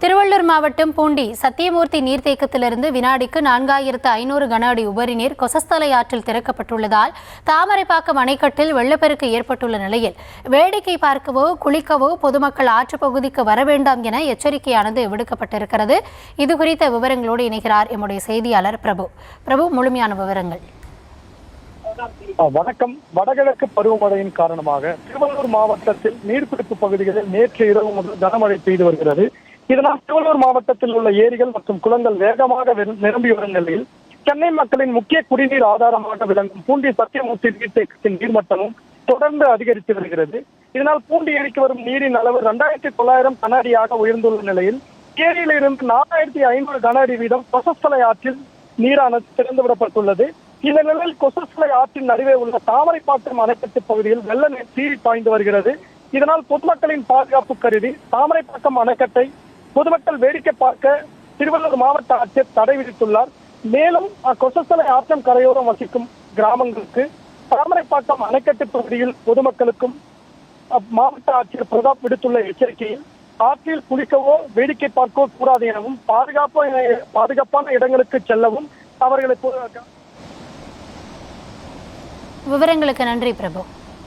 திருவள்ளூர் மாவட்டம் பூண்டி சத்தியமூர்த்தி நீர்த்தேக்கத்திலிருந்து வினாடிக்கு 4500 கன அடி உபரி நீர் கொசஸ்தலை ஆற்றில் திறக்கப்பட்டுள்ளதால் தாமரைப்பாக்கம் அணைக்கட்டில் வெள்ளப்பெருக்கு ஏற்பட்டுள்ள நிலையில் வேடிக்கை பார்க்கவோ குளிக்கவோ பொதுமக்கள் ஆற்றுப் பகுதிக்கு வர வேண்டாம் என எச்சரிக்கையானது விடுக்கப்பட்டிருக்கிறது. இதுகுறித்த விவரங்களோடு இணைகிறார் எம்முடைய செய்தியாளர் பிரபு. முழுமையான விவரங்கள். வணக்கம். வடகிழக்கு பருவமழையின் காரணமாக திருவள்ளூர் மாவட்டத்தில் நீர்பிடிப்பு பகுதிகளில் நேற்று இரவு முதல் கனமழை பெய்து வருகிறது. இதனால் திருவள்ளூர் மாவட்டத்தில் உள்ள ஏரிகள் மற்றும் குளங்கள் வேகமாக நிரம்பி வரும் நிலையில் சென்னை மக்களின் முக்கிய குடிநீர் ஆதாரமாக விளங்கும் பூண்டி சத்தியமூர்த்தி நீர்த்தேக்கத்தின் நீர்மட்டமும் தொடர்ந்து அதிகரித்து வருகிறது. இதனால் பூண்டி ஏரிக்கு வரும் நீரின் அளவு 2900 கன அடியாக உயர்ந்துள்ள நிலையில் ஏரியிலிருந்து 4500 கன அடி வீதம் கொசஸ்தலை ஆற்றில் நீரானது திறந்துவிடப்பட்டுள்ளது. இந்த நிலையில் கொசஸ்தலை ஆற்றின் நடுவே உள்ள தாமரைப்பாக்கம் அணைக்கட்டு பகுதியில் வெள்ள நீர் சீறி பாய்ந்து வருகிறது. இதனால் பொதுமக்களின் பாதுகாப்பு கருதி தாமரைப்பாக்கம் அணைக்கட்டை பொதுமக்கள் வேடிக்கை பார்க்க திருவள்ளூர் மாவட்ட ஆட்சியர் தடை விதித்துள்ளார். மேலும் கொசஸ்தலை ஆற்றம் கரையோரம் வசிக்கும் கிராமங்களுக்கு தாமரைப்பாக்கம் அணைக்கட்டு பகுதியில் பொதுமக்களுக்கும் மாவட்ட ஆட்சியர் பிரதாப் விடுத்துள்ள எச்சரிக்கையில் ஆற்றில் குளிக்கவோ வேடிக்கை பார்க்கவோ கூடாது எனவும் பாதுகாப்பான இடங்களுக்கு செல்லவும் அவர்களை விவரங்களுக்கு நன்றி பிரபு.